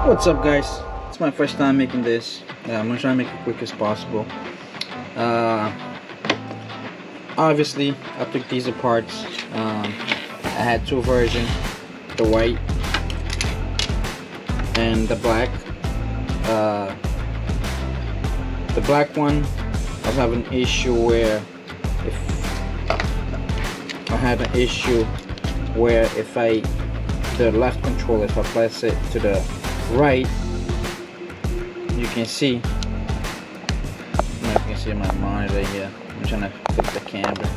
What's up, guys? It's my first time making this. I'm gonna try to make it quick as possible. Obviously, I took these apart. I had two versions, the white and the black. The black one, I was having an issue where if the left controller, if I place it to the right, you can see. I don't know if you can see my monitor here. I'm trying to flip the camera.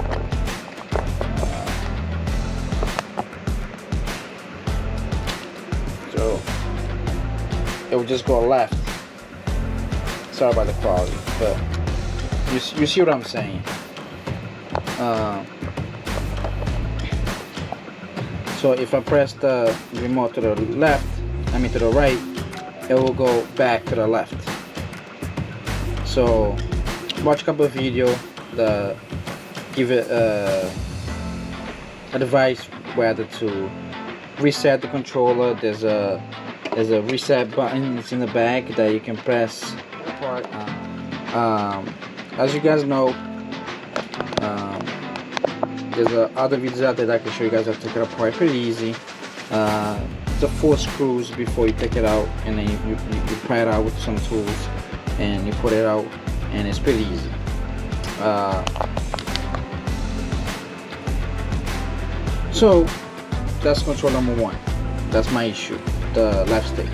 So it would just go left. Sorry about the quality, but you see what I'm saying. So if I press the remote to the left, to the right, it will go back to the left. So watch a couple of videos that give it advice whether to reset the controller. There's a reset button. It's in the back that you can press. As you guys know, there's other videos out there that I can show you guys how to take it apart pretty easy. The 4 screws before you take it out, and then you pry it out with some tools and you put it out, and it's pretty easy. So that's control number 1. That's my issue, the left stick.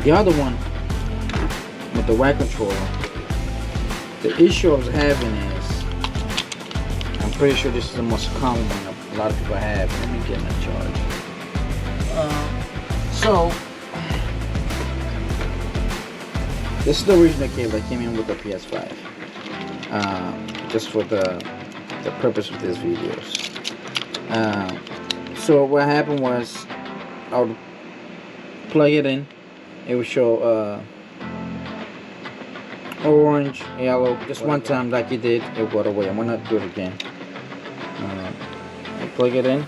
The other one with the right controller, the issue I was having is, I'm pretty sure this is the most common one a lot of people have. Let me get my charge. So this is the original cable that came in with the PS5. Just for the purpose of this videos. So what happened was, I would plug it in. It would show orange, yellow. Just one time, like it did, it got away. I'm gonna do it again. I plug it in,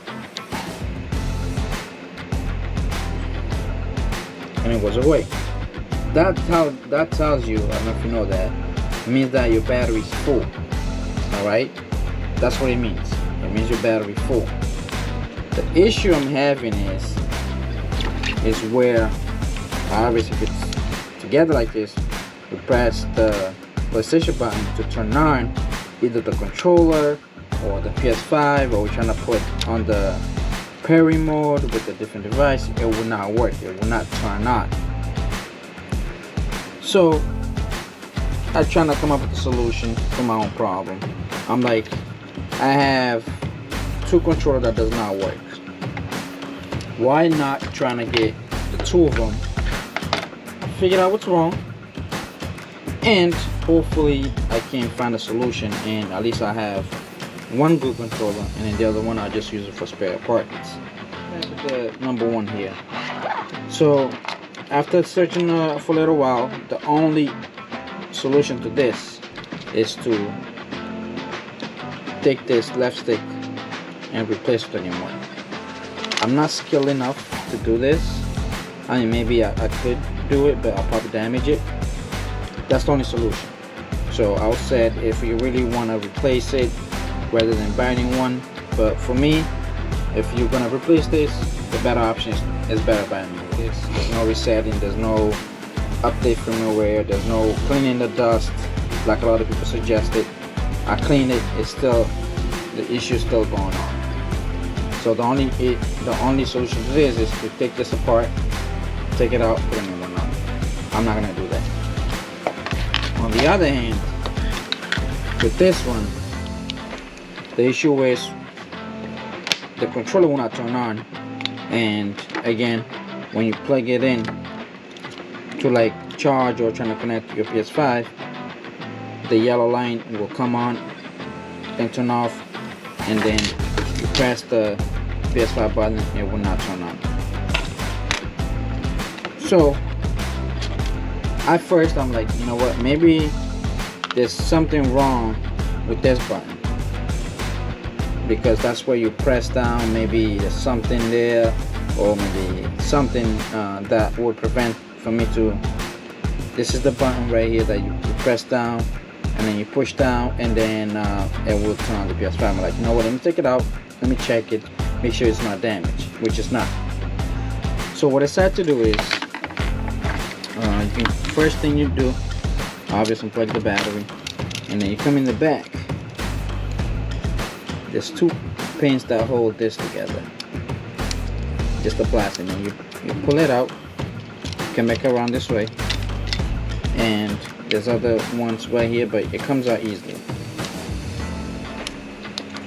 and it goes away. That tells you, I don't know if you know that, it means that your battery is full. Alright? That's what it means. It means your battery full. The issue I'm having is where, obviously, if it's together like this, you press the PlayStation button to turn on either the controller or the PS5, or we're trying to put on the pairing mode with a different device, it will not work. It will not turn on. So I'm trying to come up with a solution to my own problem. I'm like, I have 2 controllers that does not work. Why not trying to get the 2 of them, figure out what's wrong, and hopefully I can find a solution, and at least I have one good controller, and then the other one I just use it for spare parts. That's the number 1 here. So after searching for a little while, the only solution to this is to take this left stick and replace it with a new one. I'm not skilled enough to do this. I mean, maybe I could do it, but I'll probably damage it. That's the only solution. So I said, if you really want to replace it rather than buying one, but for me, if you're gonna replace this, the better option is better buying new. There's no resetting, there's no update firmware, there's no cleaning the dust like a lot of people suggested. I cleaned it, it's still, the issue is still going on. So the only solution to this is to take this apart, take it out, put a new one on. I'm not gonna do that. On the other hand, with this one, the issue is the controller will not turn on, and again, when you plug it in to like charge or trying to connect to your PS5, the yellow line will come on, then turn off, and then you press the PS5 button, it will not turn on. So at first I'm like, you know what, maybe there's something wrong with this button, because that's where you press down. Maybe there's something there, or maybe something that would prevent for me to. This is the button right here that you press down, and then you push down, and then it will turn on the PS5. I'm like, you know what, let me take it out, let me check it, make sure it's not damaged, which is not. So what I decided to do is, first thing you do, obviously unplug the battery, and then you come in the back. There's two pins that hold this together, just the plastic, and you pull it out, come back around this way, and there's other ones right here, but it comes out easily,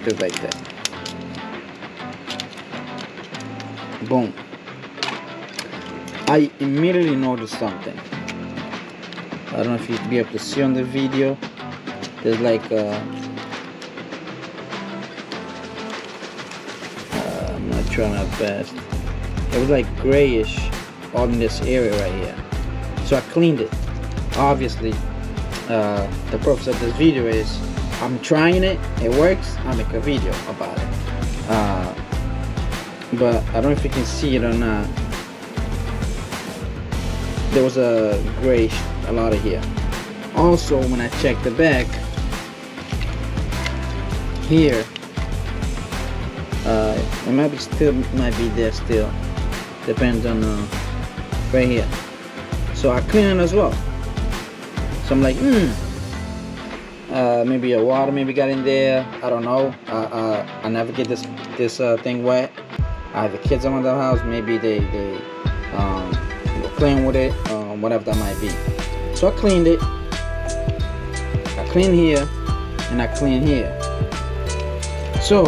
just like that. Boom. I immediately noticed something. I don't know if you'd be able to see on the video. There's like I'm not trying my best. It was like grayish on this area right here. So I cleaned it. Obviously, the purpose of this video is I'm trying it. It works. I'll make a video about it. But I don't know if you can see it or not. There was a grayish a lot of here. Also, when I check the back here, it might be there still, depends on right here. So I clean it as well. So I'm like, maybe a water maybe got in there, I don't know. I never get this thing wet. I have the kids around the house, maybe they were playing with it, whatever that might be. So I cleaned it. I clean here, and I clean here. So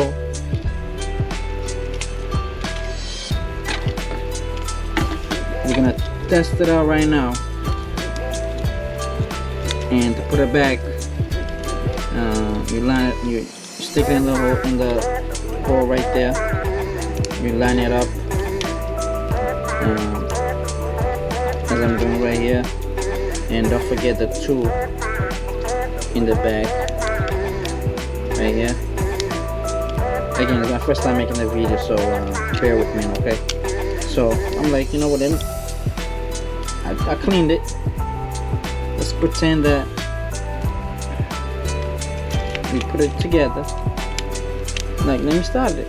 we're gonna test it out right now, and to put it back, you line it, you stick it in the hole right there. You line it up as I'm doing right here, and don't forget the tool in the back right here. Again, it's my first time making a video, so bear with me, okay? So I'm like, you know what, I cleaned it. Let's pretend that we put it together. Like, let me start it.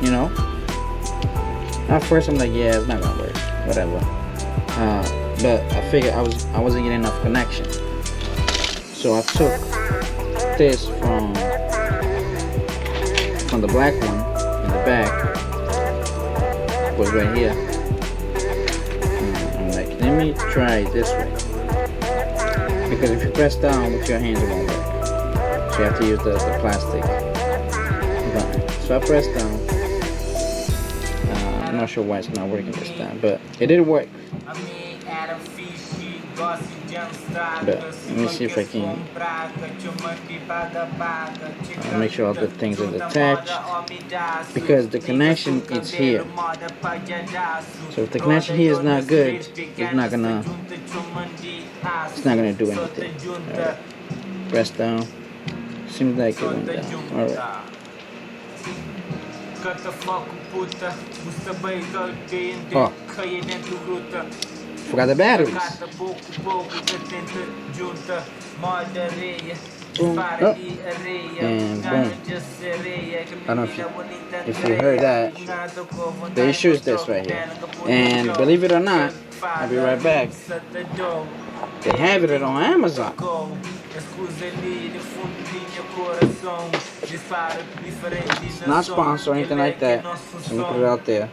You know, at first I'm like, yeah, it's not gonna work, whatever. But I figured I wasn't getting enough connection. So I took this from the black one in the back, was right here. I'm like, let me try it this way, because if you press down with your hands, it won't work. So you have to use the plastic button. So I pressed down. I'm not sure why it's not working this time, but it did work. But let me see if I can make sure all the things are attached, because the connection is here. So if the connection here is not good, it's not gonna do anything. Alright. Press down. Seems like it went down. Alright. Oh, forgot the batteries. Boom, oh. And boom. I don't know if you heard that. The issue is this right here. And believe it or not, I'll be right back. They have it on Amazon. It's not sponsored or anything like that. Let me put it out there.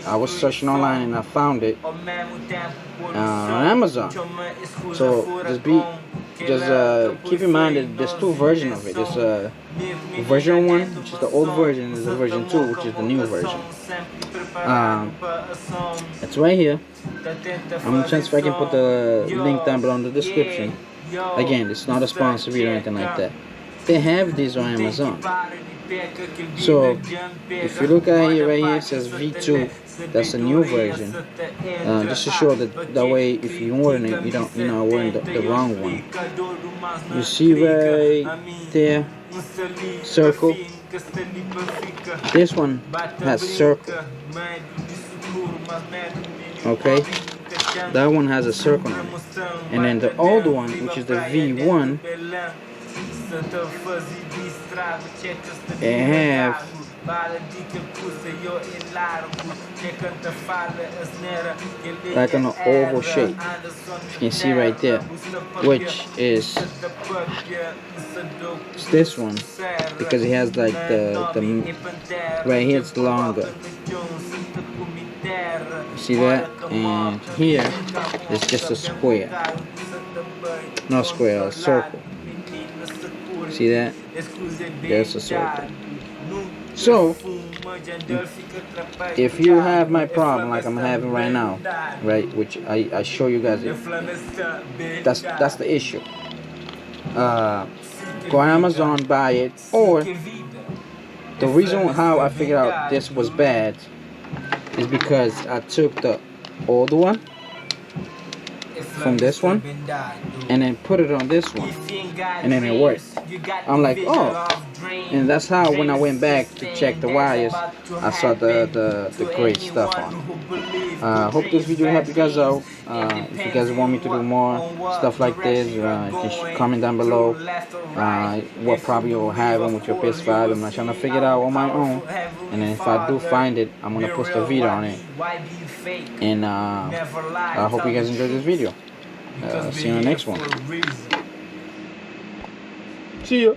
I was searching online and I found it on Amazon. So just keep in mind that there's two versions of it. There's version 1, which is the old version, and there's a version 2, which is the new version. It's right here. I'm gonna chance if I can put the link down below in the description. Again, it's not a sponsor video or anything like that. They have these on Amazon. So if you look at here, right here, it says V2 That's a new version. Just to show that way, if you order it, you're not ordering the wrong one. You see right there, circle. This one has circle. Okay, that one has a circle on it. And then the old one, which is the V1, it have like an oval shape. You can see right there, which is this one, because it has like the right here it's longer. See that? And here it's just a square. Not square, a circle. See that? There's a circle. So, if you have my problem like I'm having right now, right, which I show you guys, that's the issue. Go on Amazon, buy it, or the reason how I figured out this was bad is because I took the old one from this one and then put it on this one, and then it worked. I'm like, oh, and that's how when I went back to check the wires, I saw the gray stuff on. Hope this video helped you guys out. If you guys want me to do more stuff like this, you can comment down below what problem you're having with your PS5. I'm not trying to figure it out on my own, and then if I do find it, I'm gonna post a video on it. And I hope you guys enjoyed this video. See you in the next one. See ya.